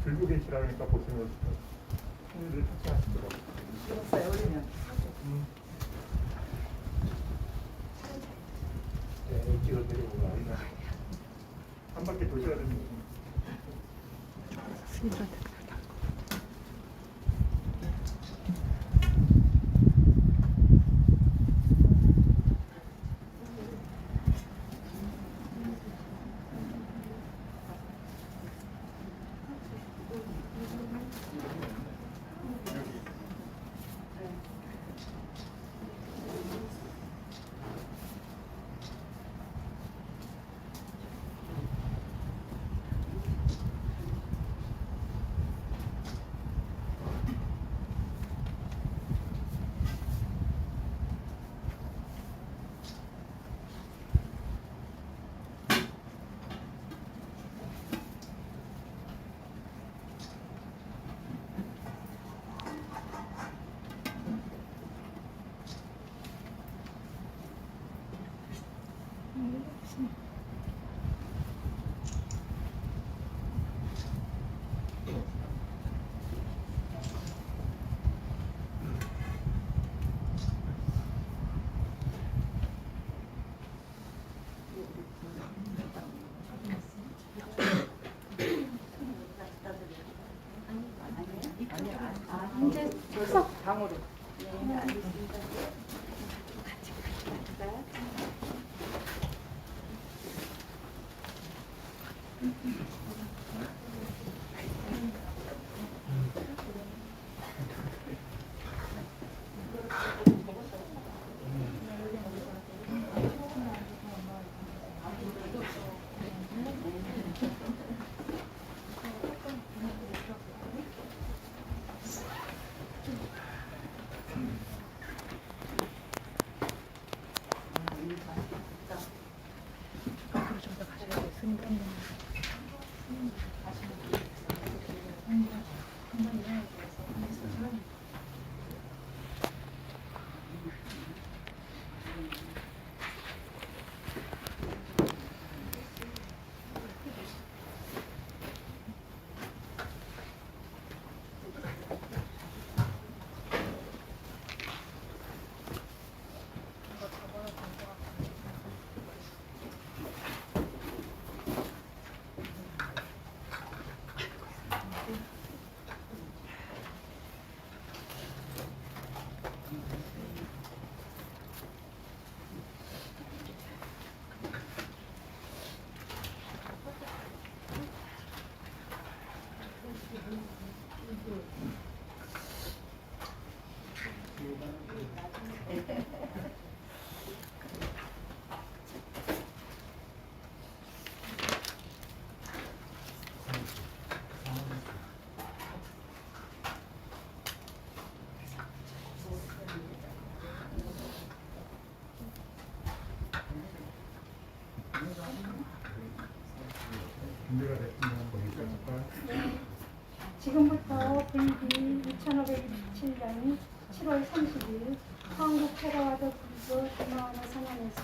들고 계시라니까 보시면 손을 터치하시더라고요. 찍었어요, 우리는. 네, 찍어드리고 나니까 한 바퀴 도셔야 됩니다. 이제 수석 방으로. 네, 알겠습니다. 준비가 됐으면 보니까 네. 지금부터 VB 2567년 7월 30일 한국 테라와드 불교 대마원화 상원에서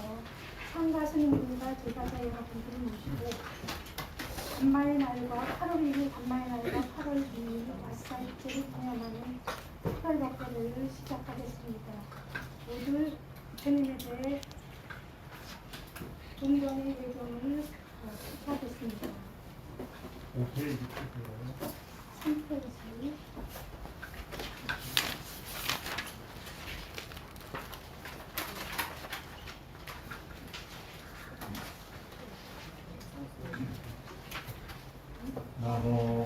참가 스님들과 제자자 여러분들을 모시고 간마의 날과 8월 1일 간마의 날과 8월 2일 마사일제를 기념하는 특별 법회를 시작하겠습니다. 모두 주님에 대해 동경의 외경을 시작하겠습니다. 오케이 있으세요. 상태에서 나모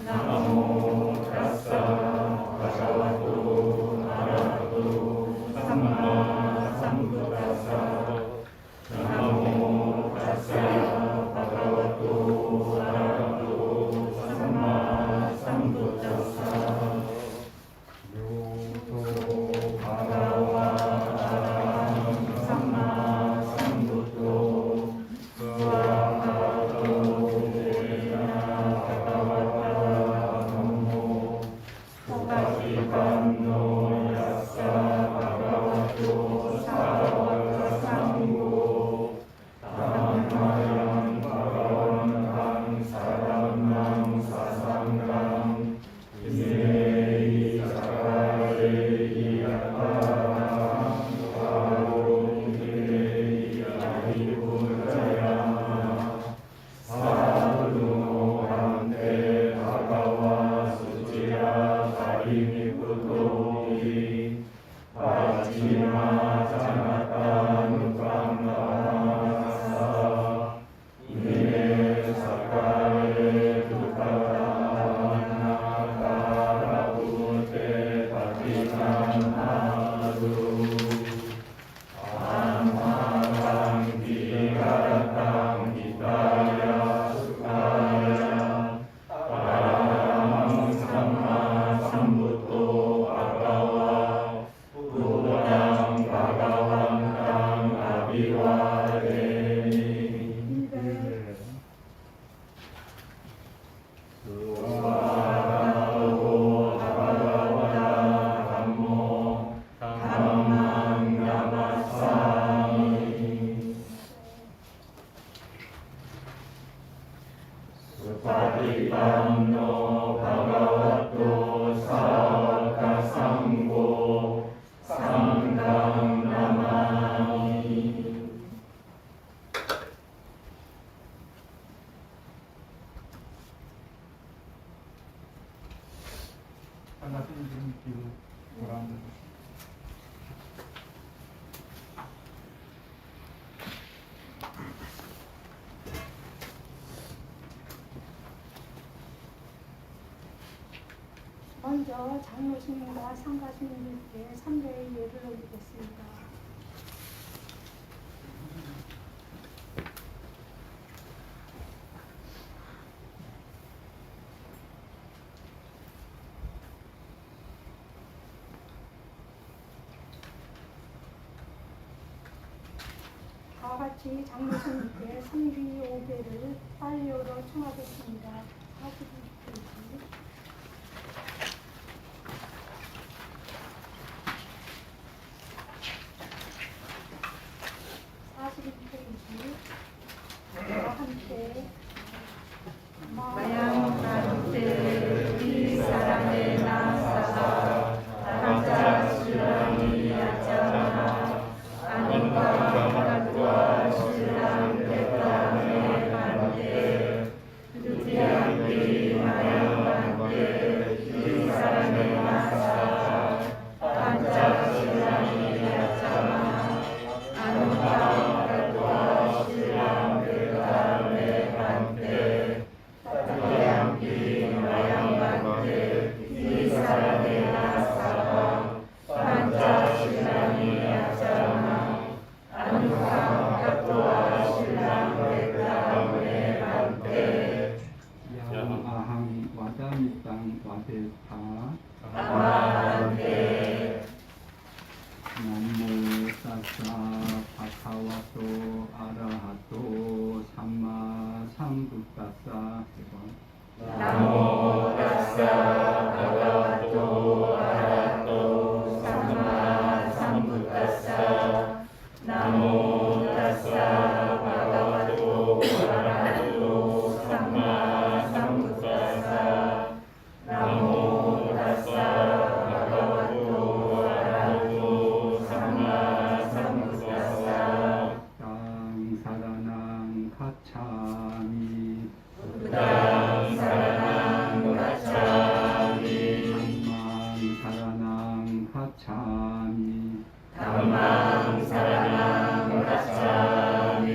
나모 먼저 장로신과 상가신님께 삼배의 예를 올리겠습니다. 다 같이 장로신님께 삼비 5배를 빨리오로 청하겠습니다. 42페이지. 마양 나루테 이 사랑의 나사가 감자 수랑이 야자나 아닌가 바라과 신랑 대담의 반대 두티양기 마양 반대 이 사랑의 나사 감자 수랑이 야자나 아닌가 바라과 신랑 대담의 반대 양기 마양반대 이 사랑의 나사와 반자 신랑이 야자나 안우강 각도와 신랑 백담의 반대 야마항 와다미땅 와데타 아마한테 남모 사사 바카와토 아라하토 삼마 삼부타사 나모 타사 바가와토 아라하토 삼마 삼부타사 나모 타사 바가와토 아라하토 삼마 삼부타사 나모 타사 바가와토 아라하토 삼마 삼부타사 땅 사라낭 가차미 부당 사랑한 가차미 담망 사라낭 가차미 담망 사랑한 가차미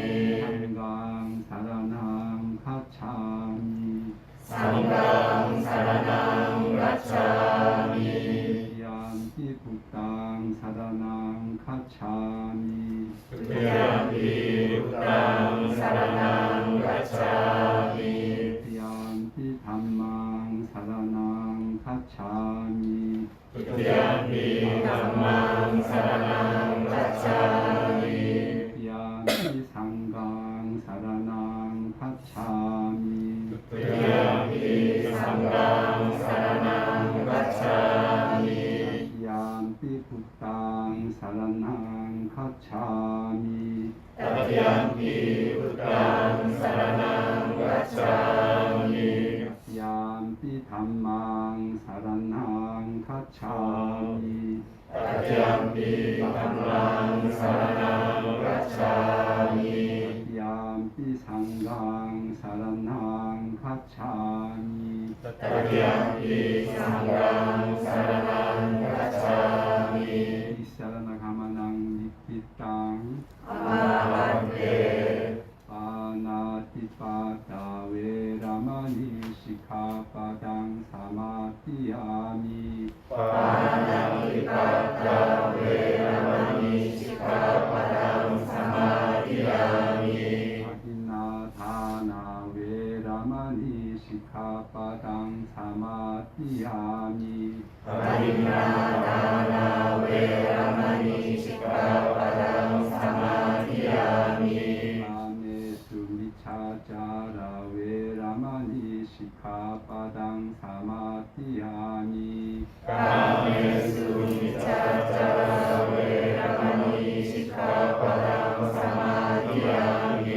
삼강 사라낭 가차미 삼강 사랑한 가차미 양기 북땅 사라낭 가차미 부양기 부당 사랑한 가차미 양기 담망 사라낭 가차미 부양기 담망 사랑한 가차미 양기 상강 사라낭 가차미 부양기 삼강 사랑한 가차미 부땅 사라낭 가차미 다티암피 부땅 사라낭 가차미 얌피 담망 사라낭 가차미 다티암피 담망 사라낭 가차미 얌피 상강 사라낭 가차미 다티암피 상강 사라낭 가차미 이사라나 가마낭 니띠땅 아마한테 아나티파타 웨라마니 시카파당 사마티야미 파나티파타 웨라마니 시카파당 사마디야미 아디나다나 웨라마니 시카파당 사마티야미 아디나다나 웨라마니 시카파당 사마디야미 라메수미차자라 웨라마니 시카파당 사마티야미 카메수미차자라 웨라마니 시카파당 사마디야미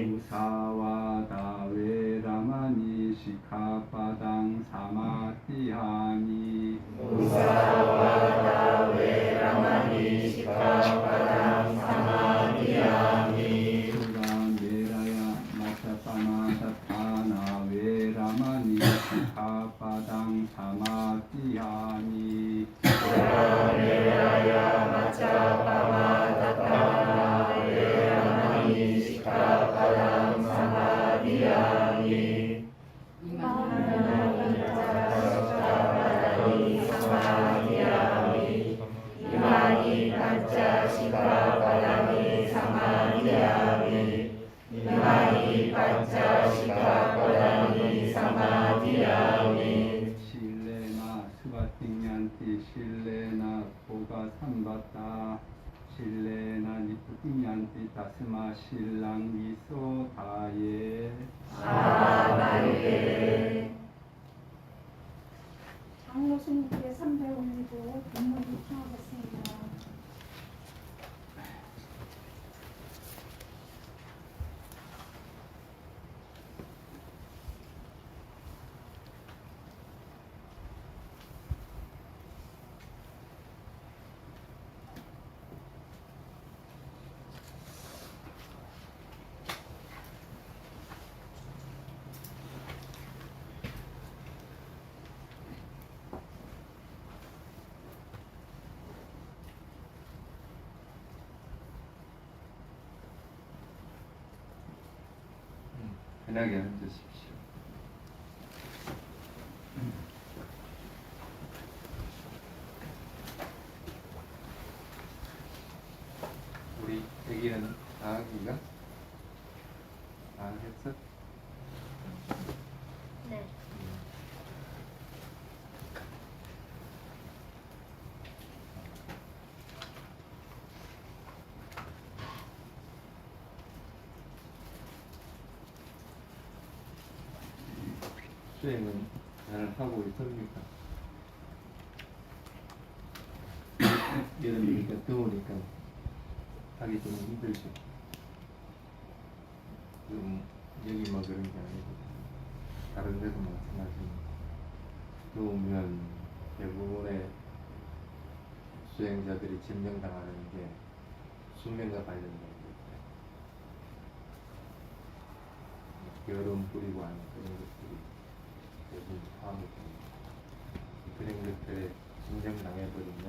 무사와다 웨라마니 시카파당 사마티야미 무사와다 웨라마니 시카파당 사마디야미 수라메라야 마차파마타타나 웨라마니 시카파당 사마티야미 수라메라야 마차파마타타나 웨라마니 시카파당 사마디야미 이마니 반자 시카파다니 사마디야미 이마니 반자 시카파다니 사마디야미 실레나 스바팅얀티 실레나 보가 삼바타 실레나 니푸팅얀티 다스마 실랑 미소 다예 아마예 장로스님께 삼배 올리고 본문을 청하겠습니다. 편하게 앉으십시오. 우리 애기는 아기가 했어? 네. 수행은 잘 하고 있습니까? 여름이니까 더우니까 하기 좀 힘들죠. 좀 여기만 그런 게 아니고 다른 데도 마찬가지입니다. 더우면 대부분의 수행자들이 점령당하는 게 수면과 관련된 것들, 여름 뿌리고 하는 그런 것들이 대부분 포함이 됩니다. 그런 것들에 점령당해버리면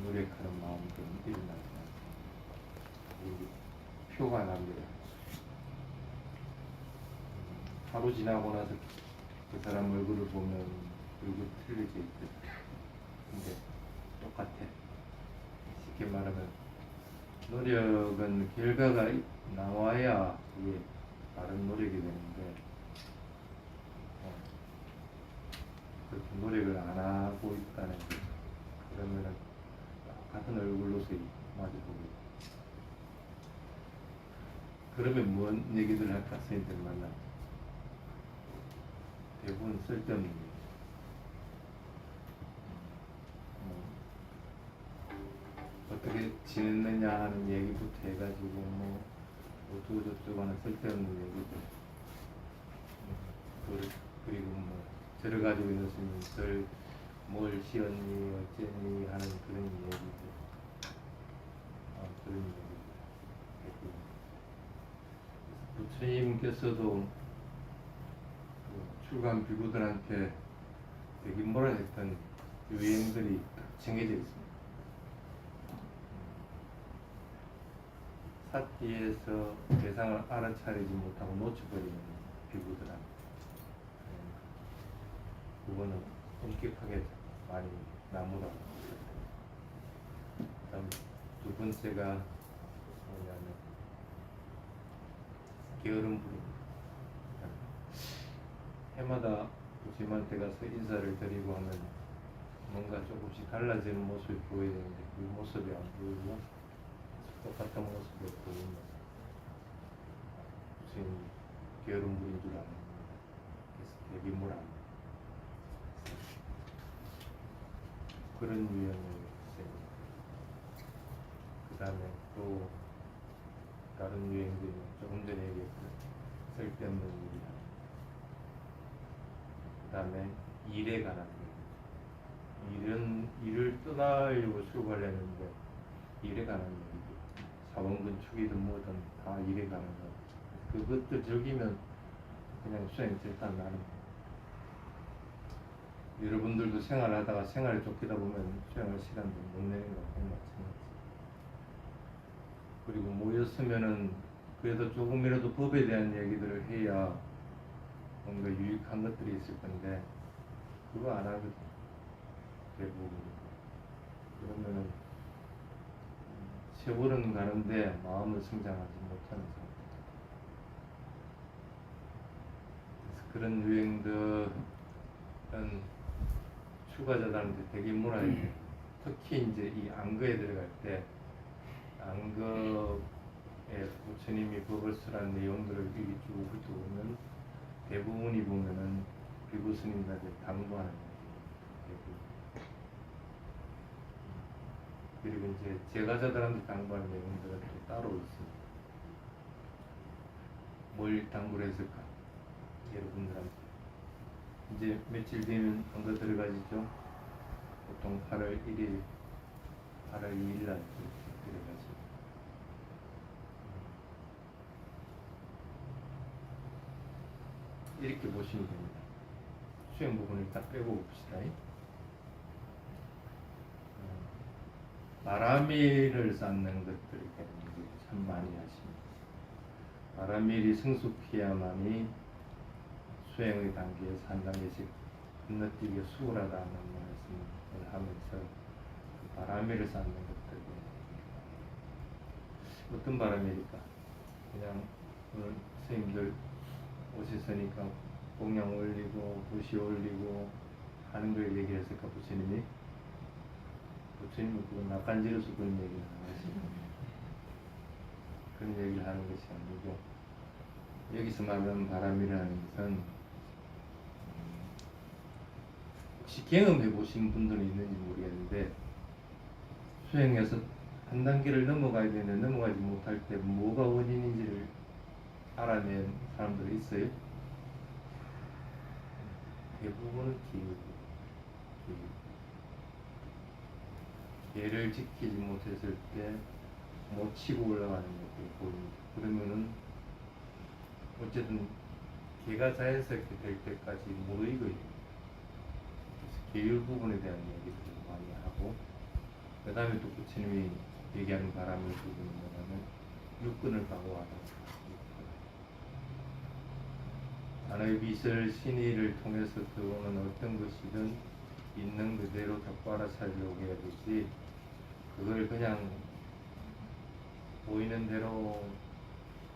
노력하는 마음이 좀 일어나지 않습니다. 표가 납니다. 하루 지나고 나서 그 사람 얼굴을 보면 얼굴 틀려져 있거든. 근데 똑같아. 쉽게 말하면 노력은 결과가 나와야 그게 다른 노력이 되는데 그렇게 노력을 안 하고 있다는 거. 그러면은 같은 얼굴로서 마주보고 있다. 그러면 뭔 얘기들 할까? 선생님들 만나 대부분 쓸데없는 얘기. 지냈느냐 하는 얘기부터 해가지고 뭐 어쩌고저쩌고 하는 쓸데없는 얘기들 그리고 뭐 저를 가지고 있는 스님들 뭘 시었니 어쨌니 하는 그런 얘기들 그런 얘기들 했고 부처님께서도 그 출간 비구들한테 되게 뭐라 했던 유행들이 딱 정해져 있습니다. 사티에서 대상을 알아차리지 못하고 놓쳐버리는 비구들한테 그거는 엄격하게 많이 나무라고. 그다음 두 번째가 뭐냐면 게으름 부립니다. 해마다 부처님한테 가서 인사를 드리고 하면 뭔가 조금씩 달라지는 모습이 보여야 되는데 그 모습이 안 보이고 똑같은 모습을 보이면서 부처님 게으름 부린 줄 아는 그래서 대비물 안 그런 유형을 있어요. 그 다음에 또 다른 유형들이 조금 전에 얘기했던 쓸데없는 일이야. 그 다음에 일에 관한 일을 떠나려고 출발했는데 일에 관한 얘기, 사원근 축이든 뭐든 다 일에 관한 거. 그것도 즐기면 그냥 수행 절단 나는 거. 여러분들도 생활하다가 생활에 쫓기다 보면 수행할 시간도 못 내는 거 마찬가지. 그리고 모였으면은 그래도 조금이라도 법에 대한 얘기들을 해야 뭔가 유익한 것들이 있을 건데 그거 안 하거든 대부분. 그러면은 세월은 가는데 마음을 성장하지 못하는 상태. 그래서 그런 유행들은 출가자들한테 되게 뭐라 해야 돼. 특히 이제 이 안거에 들어갈 때 안거에 부처님이 법을 쓰라는 내용들을 여기 쭉 훑어보면 대부분이 보면은 비구 스님들한테 당부하는 거예요. 그리고 이제 제가자들한테 당부하는 내용들은 또 따로 있습니다. 뭘 당부를 했을까? 여러분들한테 이제 며칠 뒤면 안거 들어가지죠. 보통 8월 1일, 8월 2일 날 들어가죠. 이렇게 보시면 됩니다. 수행 부분을 딱 빼고 봅시다. 바라밀을 쌓는 것들이 참 많이 하십니다. 바라밀이 성숙해야만이 수행의 단계에서 한 단계씩 건너뛰기 수월하다는 말씀을 하면서 그 바라밀을 쌓는 것들이 어떤 바라밀일까? 그냥 오늘 선생님들 오셨으니까 공양 올리고 도시 올리고 하는 걸 얘기했을까 부처님이? 부처님은 그건 낯간지러서 그런 얘기를 안 하시고 그런 얘기를 하는 것이 아니고 여기서 말하는 바람이라는 것은 혹시 경험해 보신 분들은 있는지 모르겠는데 수행에서 한 단계를 넘어가야 되는데 넘어가지 못할 때 뭐가 원인인지를 알아낸 사람들이 있어요? 대부분은 예를 지키지 못했을 때 못 치고 올라가는 것들이 보입니다. 그러면은 어쨌든 개가 자연스럽게 될 때까지 무의거예요. 그래서 계율 부분에 대한 얘기들을 많이 하고 그 다음에 또 부처님이 얘기하는 바람을 부분은 뭐냐면 육근을 각오하다. 단의 빛을 신의를 통해서 들어오는 어떤 것이든 있는 그대로 덮고 알아차리려고 해야 되지 그걸 그냥 보이는 대로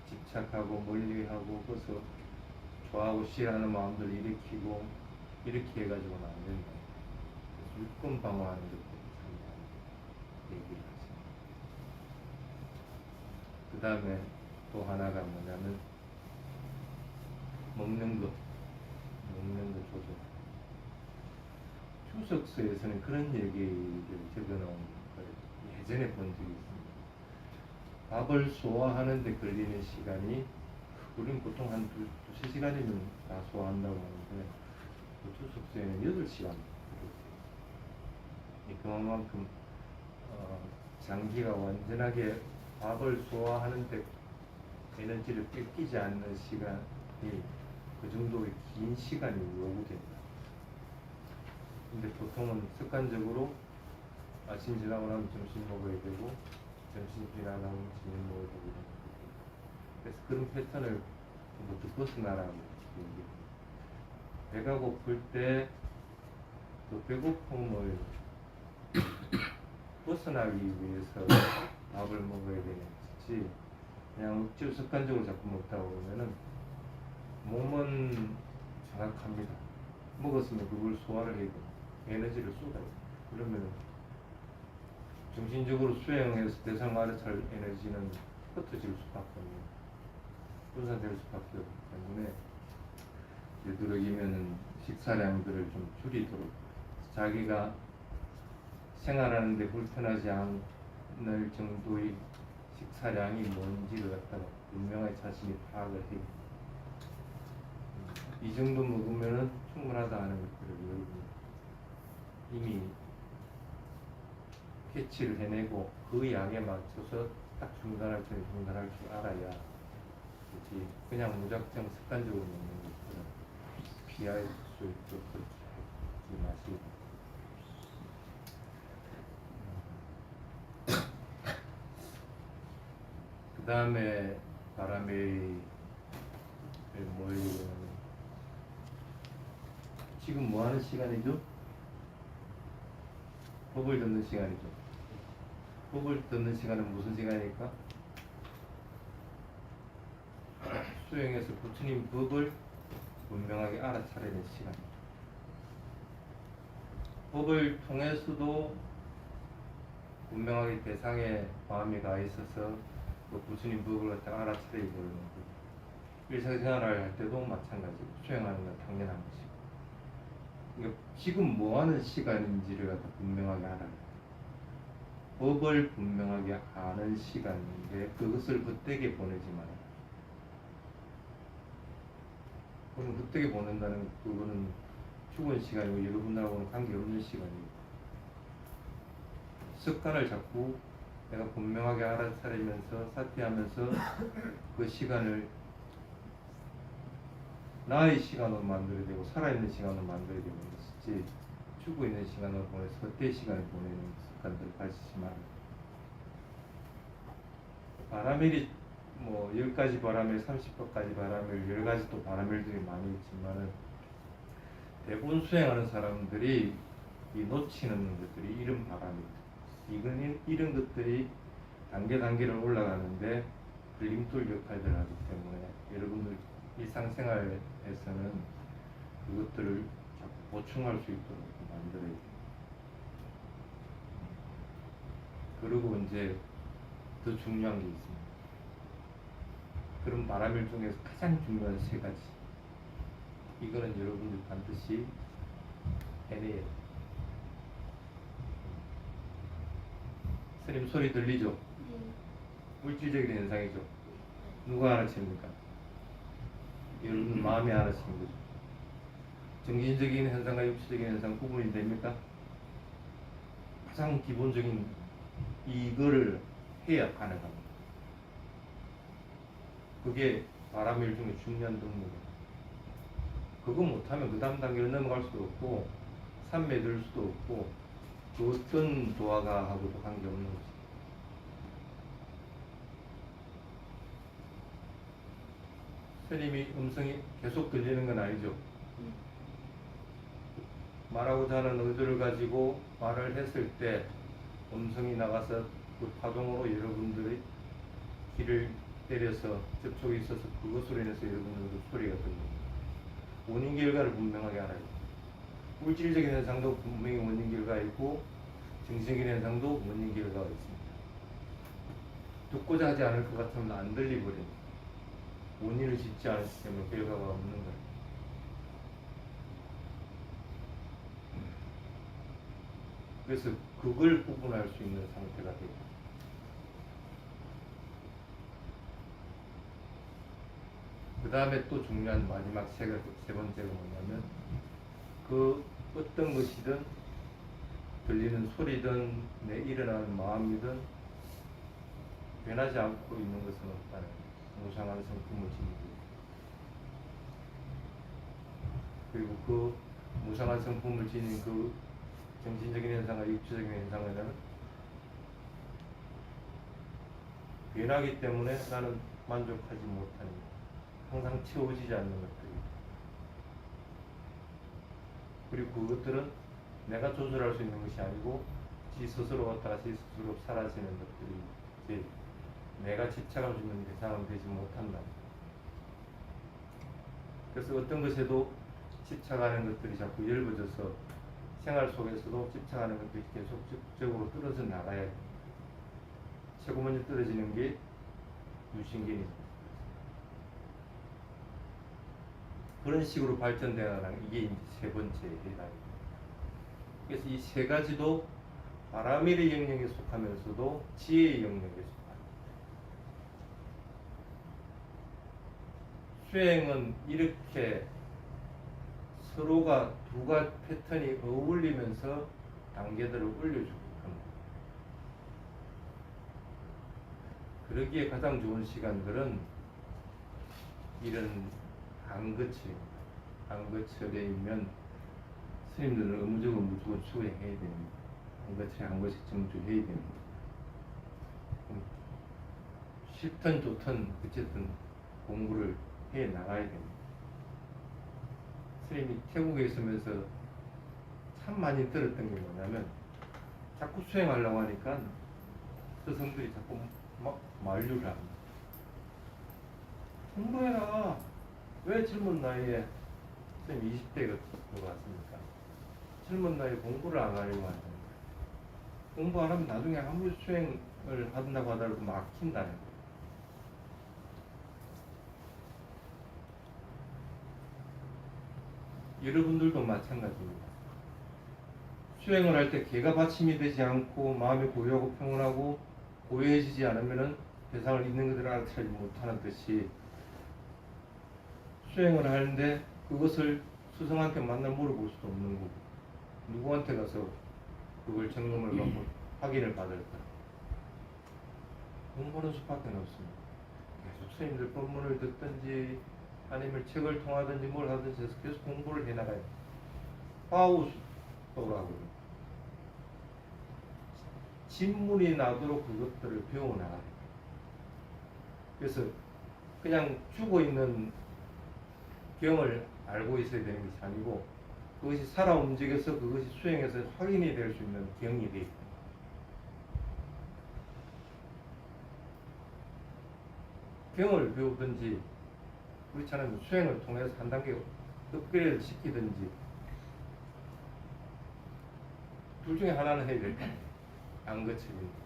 집착하고 멀리하고 그래서 좋아하고 싫어하는 마음들 일으키고 이렇게 해가지고는 안 된다. 그래서 육군 방어하는 것들이 참 얘기를 하죠. 그 다음에 또 하나가 뭐냐면 먹는 거 조절. 추석서에서는 그런 얘기를 적어놓은 거예요. 예전에 본 적이 있습니다. 밥을 소화하는 데 걸리는 시간이 우리는 보통 한 두세 시간이면 다 소화한다고 하는데 우주 숙소에는 8시간 그만큼 장기가 완전하게 밥을 소화하는 데 에너지를 뺏기지 않는 시간이 그 정도의 긴 시간이 요구됩니다. 근데 보통은 습관적으로 아침 지나고 나면 점심 먹어야 되고 점심 지나고 나면 저녁 먹어야 되고 이런 거죠. 그래서 그런 패턴을 모두 벗어나라고 얘기합니다. 배가 고플 때 그 배고픔을 벗어나기 위해서 밥을 먹어야 되는지 그냥 억지로 습관적으로 자꾸 먹다 보면은 몸은 정확합니다. 먹었으면 그걸 소화를 해야 돼요. 에너지를 쏟아요. 그러면 정신적으로 수행해서 대상 알아차릴 에너지는 흩어질 수밖에 없는 분산될 수밖에 없기 때문에 되도록이면은 식사량들을 좀 줄이도록 자기가 생활하는데 불편하지 않을 정도의 식사량이 뭔지를 갖다가 분명하게 자신이 파악을 해요. 이 정도 먹으면은 충분하다 하는 것들을 여러분 이미 캐치를 해내고 그 양에 맞춰서 딱 중단할 때 중단할 줄 알아야 그렇지 그냥 무작정 습관적으로 먹는 것들은 피할 수 있도록 그렇게 마시고 그 다음에 바람의 모이고 지금 뭐 하는 시간이죠? 법을 듣는 시간이죠. 법을 듣는 시간은 무슨 시간일까? 수행해서 부처님 법을 분명하게 알아차리는 시간입니다. 법을 통해서도 분명하게 대상에 마음이 가 있어서 그 부처님 법을 갖다가 알아차리고 있는 거고 일상생활을 할 때도 마찬가지고 수행하는 건 당연한 것이고 그러니까 지금 뭐 하는 시간인지를 갖다 분명하게 알아요. 법을 분명하게 아는 시간인데 그것을 헛되게 보내지 말아요. 그건 헛되게 보낸다는 그거는 죽은 시간이고 여러분들하고는 관계없는 시간이고 습관을 자꾸 내가 분명하게 알아차리면서 사퇴하면서 그 시간을 나의 시간으로 만들어야 되고 살아있는 시간으로 만들어야 되는 것이지 죽어있는 시간으로 보내서 헛되이 시간을 보내는 습관들을 가지지 말아요. 바라밀이 뭐 10가지 바라밀, 30가지 바라밀, 10가지 또 바라밀들이 많이 있지만은 대부분 수행하는 사람들이 이 놓치는 것들이 이런 바라밀 이런 것들이 단계를 올라가는데 걸림돌 역할들을 하기 때문에 여러분들 일상생활에서는 그것들을 자꾸 보충할 수 있도록 만들어야 돼요. 그리고 이제 더 중요한 게 있습니다. 그런 바라밀 중에서 가장 중요한 3가지. 이거는 여러분들 반드시 해내야 돼요. 스님 소리 들리죠? 물질적인 현상이죠. 누가 알아챕니까? 여러분 마음이 알아채는 거죠. 정신적인 현상과 육체적인 현상 구분이 됩니까? 가장 기본적인 이거를 해야 가능합니다. 그게 바라밀 중에 중요한 덕목이에요. 그거 못하면 그 다음 단계로 넘어갈 수도 없고 산매에 들 수도 없고 그 어떤 도화가하고도 관계없는 것입니다. 스님이 음성이 계속 들리는 건 아니죠. 말하고자 하는 의도를 가지고 말을 했을 때 음성이 나가서 그 파동으로 여러분들의 귀를 때려서 접촉이 있어서 그것으로 인해서 여러분들도 소리가 들립니다. 원인 결과를 분명하게 알아요. 물질적인 현상도 분명히 원인 결과가 있고 정신적인 현상도 원인 결과가 있습니다. 듣고자 하지 않을 것 같으면 안 들리버립니다. 원인을 짓지 않기 때문에 결과가 없는 거예요. 그래서 그걸 구분할 수 있는 상태가 되고, 그 다음에 또 중요한 마지막 세 번째가 뭐냐면, 그 어떤 것이든 들리는 소리든 내 일어나는 마음이든 변하지 않고 있는 것은 없다는 무상한 성품을 지니고, 그리고 그 무상한 성품을 지닌 그 정신적인 현상과 육체적인 현상에는 변하기 때문에 나는 만족하지 못하니 항상 채워지지 않는 것들이, 그리고 그것들은 내가 조절할 수 있는 것이 아니고 지 스스로 왔다가 지 스스로 사라지는 것들이 이제 내가 집착할 수 있는 대상은 되지 못한다. 그래서 어떤 것에도 집착하는 것들이 자꾸 엷어져서 생활 속에서도 집착하는 것들이 계속적으로 떨어져 나가야 돼. 최고 먼저 떨어지는 게 유신경입니다. 그런 식으로 발전되어 나가는 이게 이제 세 번째 해답입니다. 그래서 이 세 가지도 바라밀의 영역에 속하면서도 지혜의 영역에 속합니다. 수행은 이렇게 서로가 두가 패턴이 어울리면서 단계들을 올려주고 합니다. 그러기에 가장 좋은 시간들은 이런 안거철입니다. 안거철에면 스님들은 의무적으로 무조건 수행해야 됩니다. 안거철에 한 번씩 정주해야 됩니다. 싫든 좋든 어쨌든 공부를 해 나가야 됩니다. 스님이 태국에 있으면서 참 많이 들었던 게 뭐냐면, 자꾸 수행하려고 하니까 스승들이 자꾸 막 만류를 합니다. 공부해라. 왜 젊은 나이에, 선생님 20대가 그거 같습니까? 젊은 나이에 공부를 안 하려고 하는 거예요. 공부 안 하면 나중에 아무리 수행을 한다고 하더라도 막힌다는 거예요. 여러분들도 마찬가지입니다. 수행을 할 때 개가 받침이 되지 않고 마음이 고요하고 평온하고 고요해지지 않으면 대상을 있는 그대로 알아차리지 못하는 듯이, 수행을 하는데 그것을 스승한테 만나 물어볼 수도 없는 거고, 누구한테 가서 그걸 점검을 받고 확인을 받을까? 공부하는 수밖에 없습니다. 계속 스님들 법문을 듣든지 아니면 책을 통하든지 뭘 하든지 해서 계속 공부를 해나가요. 파우스토라고 진물이 나도록 그것들을 배워나가요. 그래서 그냥 죽어있는 경을 알고 있어야 되는 것이 아니고, 그것이 살아 움직여서 그것이 수행해서 확인이 될 수 있는 경이 되어 있다. 경을 배우든지, 그렇지 않으면 수행을 통해서 한 단계 업그레이드 시키든지, 둘 중에 하나는 해야 될 거예요. 안거철입니다.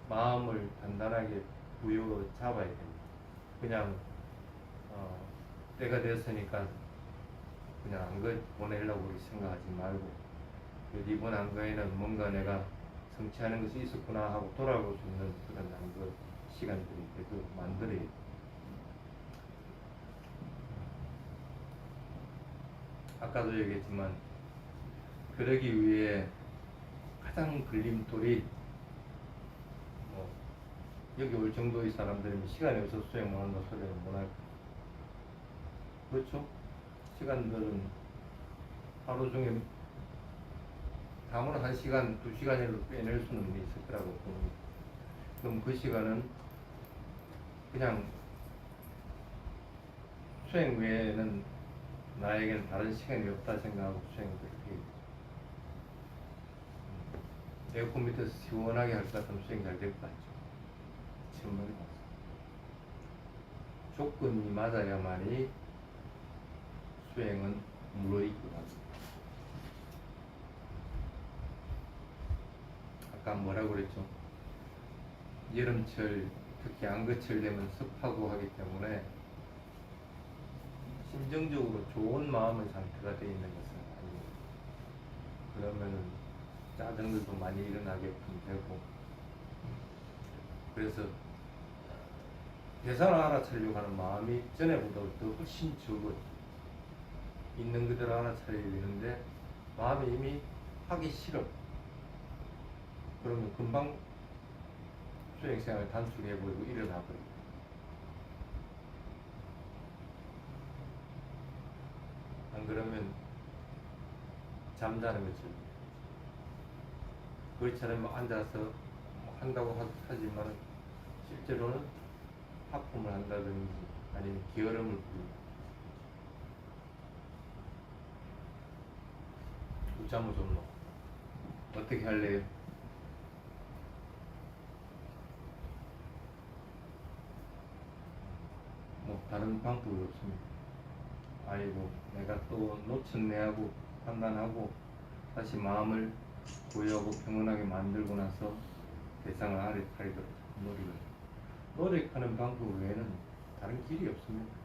마음을 단단하게 부여잡아야 됩니다. 그냥 때가 됐으니까 그냥 안거 보내려고 생각하지 말고, 이번 안거에는 뭔가 내가 성취하는 것이 있었구나 하고 돌아볼 수 있는 그런 안거 시간들이 계속 만들어야 돼요. 아까도 얘기했지만, 그러기 위해 가장 걸림돌이 여기 올 정도의 사람들이면 시간이 없어서 수행 못한다 소리는 못할, 그렇죠? 시간들은 하루 중에 다음은 1시간, 2시간이라도 빼낼 수는 있을 거라고 봅니다. 그럼 그 시간은 그냥 수행 외에는 나에게는 다른 시간이 없다 생각하고 수행을 그렇게 해요. 에어컨 밑에서 시원하게 할 것 같으면 수행 잘 될 것 같죠. 시원하게 봤어. 조건이 맞아야만이 수행은 무르익고 합니다. 아까 뭐라고 그랬죠? 여름철, 특히 안거철 되면 습하고 하기 때문에 심정적으로 좋은 마음의 상태가 되어 있는 것은 아니에요. 그러면은 짜증들도 많이 일어나게끔 되고, 그래서 대상을 알아차리려고 하는 마음이 전에보다 더 훨씬 적어요. 있는 그대로 알아차려야 되는데 마음이 이미 하기 싫어. 그러면 금방 수행생활을 단축해버리고 일어나버리고. 안 그러면 잠자는 거죠. 그렇처럼 앉아서 뭐 한다고 하지만 실제로는 하품을 한다든지 아니면 게으름을 부리고. 웃자모 좀 놓. 어떻게 할래요? 뭐 다른 방법이 없습니다. 아이고 내가 또 놓쳤네 하고 판단하고 다시 마음을 고요하고 평온하게 만들고 나서 대상을 아래타리도록 노력하는 방법 외에는 다른 길이 없습니다.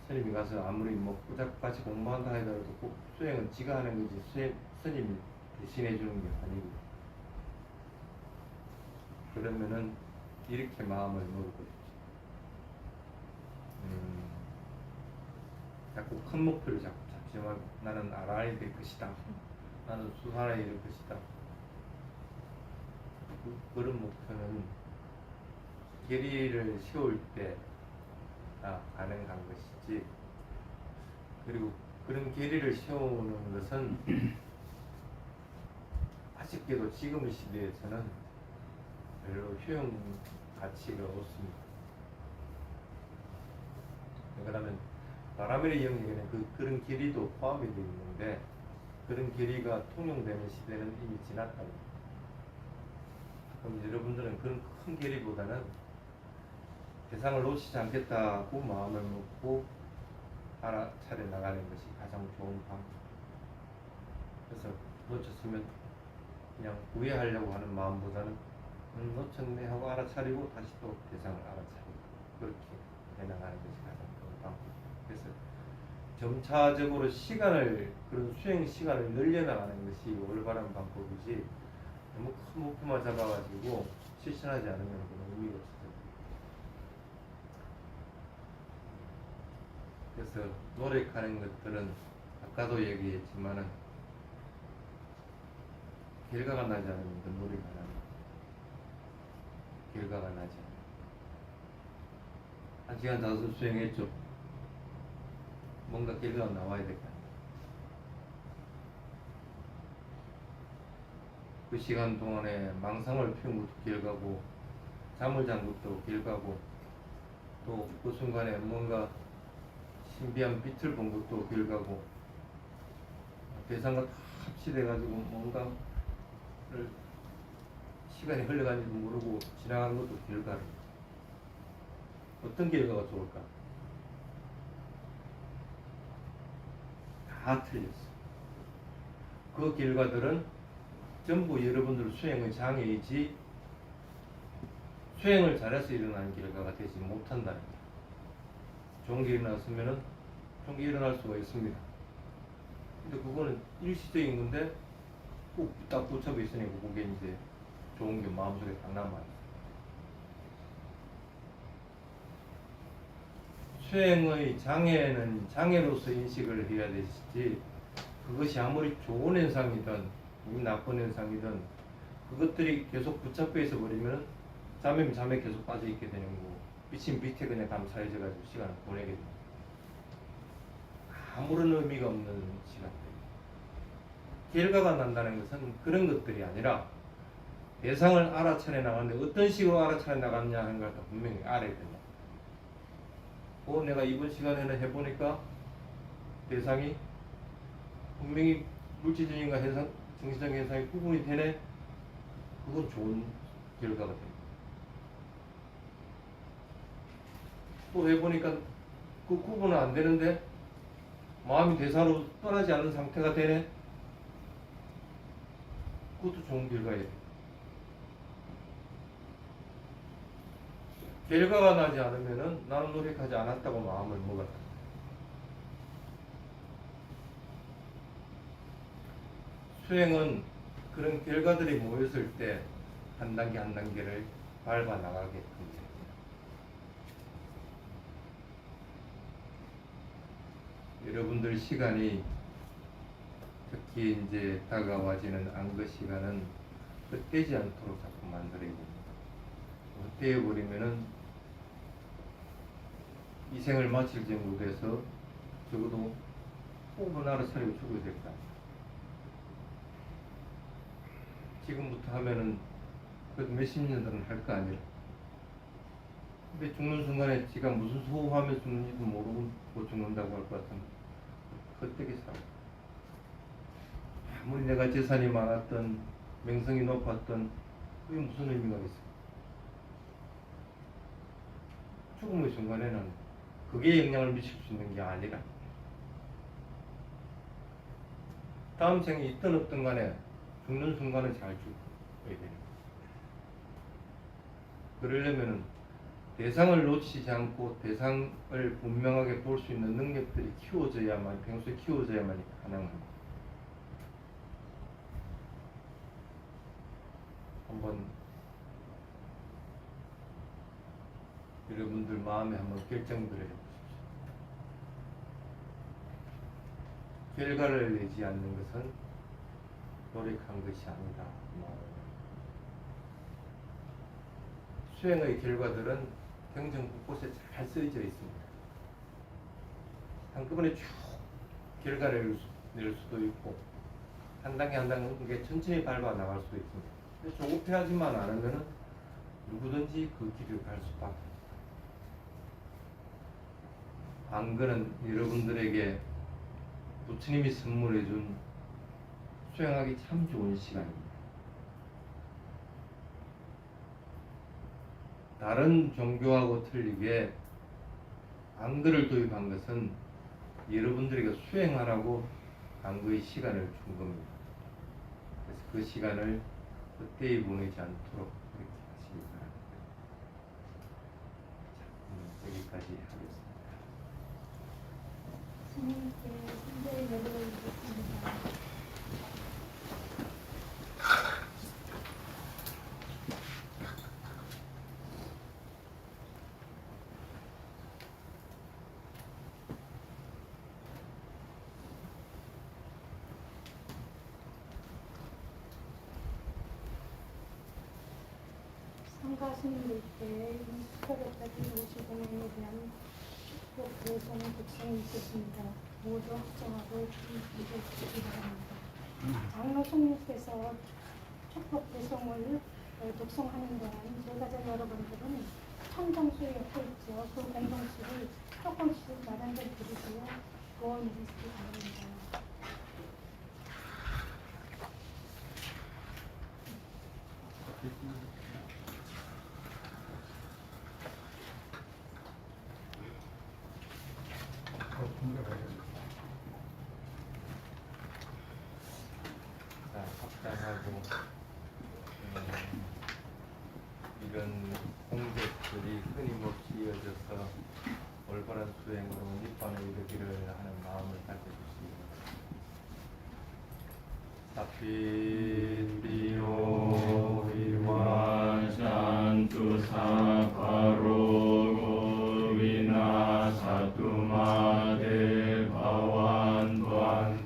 스님이 가서 아무리 뭐 꾸작같이 공부한다 하더라도 꼭 수행은 지가 하는 거지 스님이 대신해 주는 게 아니고. 그러면은 이렇게 마음을 먹고 자꾸 큰 목표를 자꾸 잡지만 나는 아라한이 될 것이다. 나는 수사라이 될 것이다. 그런 목표는 계리를 세울 때 가능한 것이지. 그리고 그런 계리를 세우는 것은 아쉽게도 지금의 시대에서는 별로 효용 가치가 없습니다. 그러면 바라밀의 영역에는 그런 길이도 포함이 되어 있는데 그런 길이가 통용되는 시대는 이미 지났다. 그럼 여러분들은 그런 큰 길이보다는 대상을 놓치지 않겠다고 마음을 먹고 알아차려 나가는 것이 가장 좋은 방법. 그래서 놓쳤으면 그냥 후회하려고 하는 마음보다는 놓쳤네 하고 알아차리고 다시 또 대상을 알아차리고 그렇게 해나가는 것이 가장 좋은 방법. 그래서 점차적으로 그런 수행 시간을 늘려나가는 것이 올바른 방법이지 너무 큰 목표만 잡아가지고 실천하지 않으면 그런 의미가 없어요. 그래서 노력하는 것들은 아까도 얘기했지만은 결과가 나지 않으면 그 노력이 안 합니다. 결과가 나지 않아요. 1시간 자수 수행했죠. 뭔가 결과가 나와야 될 거 아니에요. 그 시간 동안에 망상을 피운 것도 결과고 잠을 잔 것도 결과고 또 그 순간에 뭔가 신비한 빛을 본 것도 결과고 대상과 다 합치돼가지고 뭔가를 시간이 흘러가는지도 모르고 지나간 것도 결과를. 어떤 결과가 좋을까? 다 틀렸어. 그 결과들은 전부 여러분들 수행의 장애이지 수행을 잘해서 일어나는 결과가 되지 못한다는 거예요. 좋은 게 일어났으면은 좋은 게 일어날 수가 있습니다. 근데 그거는 일시적인 건데 꼭 딱 붙잡혀 있으니까 그게 이제 좋은 게 마음속에 딱 남아요. 수행의 장애는 장애로서 인식을 해야 되지 그것이 아무리 좋은 현상이든 나쁜 현상이든 그것들이 계속 붙잡혀 있어 버리면 잠이면 잠에 계속 빠져 있게 되는 거고 빛은 빛에 그냥 감사해져 가지고 시간을 보내게 됩니다. 아무런 의미가 없는 시간들. 결과가 난다는 것은 그런 것들이 아니라 대상을 알아차려 나가는데 어떤 식으로 알아차려 나갔냐 하는 걸 분명히 알아야 된다. 내가 이번 시간에는 해보니까 대상이 분명히 물질적인과 정신적인 현상이 구분이 되네. 그건 좋은 결과가 됩니다. 또 해보니까 그 구분은 안 되는데 마음이 대상으로 떠나지 않는 상태가 되네. 그것도 좋은 결과예요. 결과가 나지 않으면은 나는 노력하지 않았다고 마음을 먹었다. 수행은 그런 결과들이 모였을 때 한 단계 한 단계를 밟아 나가게끔 됩니다. 여러분들 시간이 특히 이제 다가와지는 안거 시간은 헛되지 않도록 자꾸 만들어야 됩니다. 헛되어 버리면은 이 생을 마칠 정도 돼서 적어도 5분 하루 차리고 죽어야 될 거 아니에요. 지금부터 하면은 그래도 몇십 년은 할 거 아니에요. 근데 죽는 순간에 지가 무슨 소호하며 죽는지도 모르고 죽는다고 할 것 같으면 헛되게 살아. 아무리 내가 재산이 많았던 명성이 높았던 그게 무슨 의미가 있어? 죽음의 순간에는 그게 영향을 미칠 수 있는 게 아니라 다음 생에 있든 없든 간에 죽는 순간은 잘 죽어야 돼요. 그러려면은 대상을 놓치지 않고 대상을 분명하게 볼 수 있는 능력들이 키워져야만, 평소에 키워져야만 가능합니다. 한번 여러분들 마음에 한번 결정들을 해보십시오. 결과를 내지 않는 것은 노력한 것이 아니다. 수행의 결과들은 경전 곳곳에 잘 쓰여져 있습니다. 한꺼번에 쭉 결과를 낼 수도 있고 한 단계 한 단계 천천히 밟아 나갈 수도 있습니다. 조급해하지만 않으면 누구든지 그 길을 갈 수밖에 없습니다. 안거는 여러분들에게 부처님이 선물해준 수행하기 참 좋은 시간입니다. 다른 종교하고 틀리게 안거를 도입한 것은 여러분들에게 수행하라고 안거의 시간을 준 겁니다. 그래서 그 시간을 헛되이 보내지 않도록 그렇게 하시기 바랍니다. 자, 여기까지 하겠습니다. 스님께 선배를 내려드리겠습니다. 상가 스님들께 인스타그램까지 55명에 대한 축복 배송 독성이 있겠습니다. 모두 확정하고 이제 주시기 바랍니다. 장로 손님께서 축복 배송을 독송하는 동안 제가자 여러분들은 청정수에 옆에 있죠. 그 공동수를 조금씩 마련해 드리고요. 도움을 주시기 바랍니다. 자, 합당하고 이런 공덕들이 끊임없이 이어져서 올바른 수행으로 니판에 이르기를 하는 마음을 가져주시기 사피디오 위완산투 사파로고 위나 사투마데 바완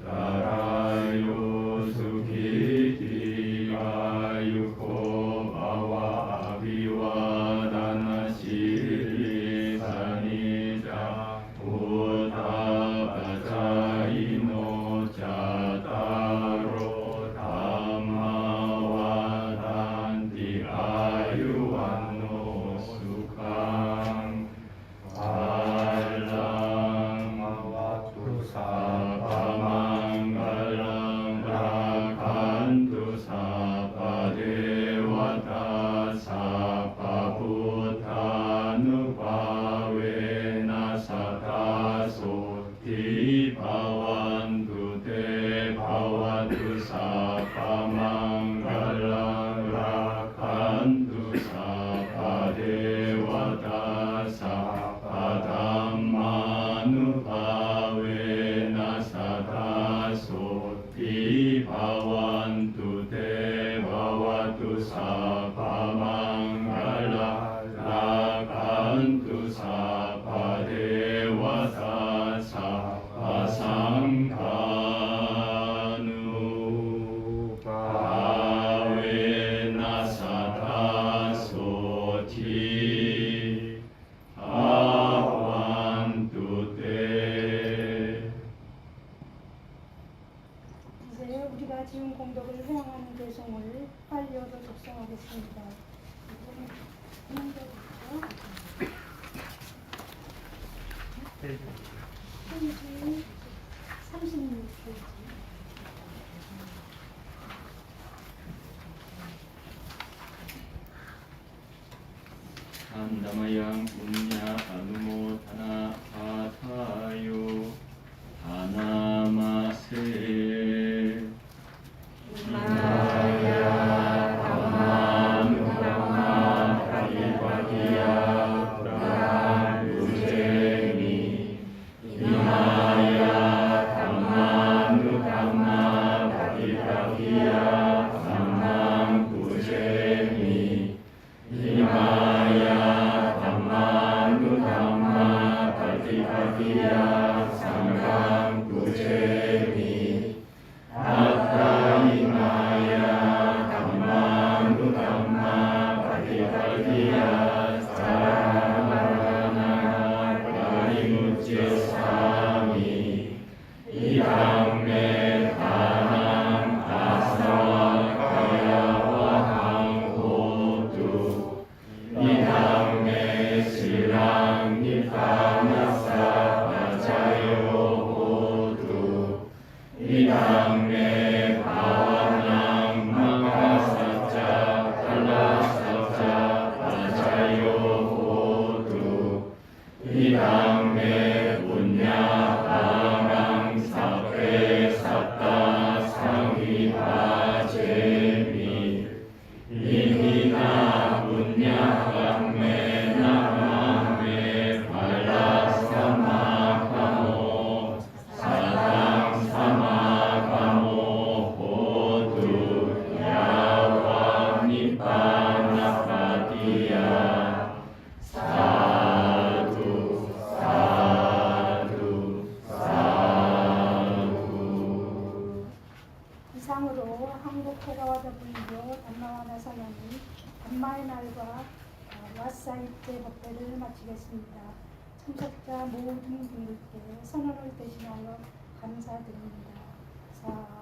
따라요 수기디가 유코 바와 아비와 다나시리 사니자 우다바자이노 자다로 담마와 단디 아유완노 수강 알랑마와투 사파망갈랑 라칸투 사파데와타 사파부타누바웨나 사타소 디바완투 데바완투 사파망갈랑 라칸투 사파데와타 사파담마누바웨나 사타소 디바완 아버지가 지은 공덕을 회양하는 개송을 빨리어도 독송하겠습니다. 이번에 페이지. 페이지 36페이지. 안다마양 분야 아누모타나 아타요 다나마세 이마야 담마누담마 파리파기야 브라누제미 이마야 담마누담마 파리파기야 삼남구제미 이마야 담마누담마 파리파기야 삼남구제미 아타이마야 담마누담마 파리파기야 사라마라나 파리무치사미 이담메 다남 아사와 가야와 항호두 이담메 실랑 니파나사 바자요호두 이담메 바와낭 마가사자 탈라사자 바자요호두 이담메 분야바강 사페 사타 상위바제미 이히나 분야감메 나마메 발라사마카모 사당 사마카모 호두 야와 니파나파디야 사두 사두 사두. 이상으로 한국 테라와다 불교 담마와다 사냥이 담마의 날과 와사이트 법회를 마치겠습니다. 참석자 모든 분들께 선언을 대신하여 감사드립니다. 사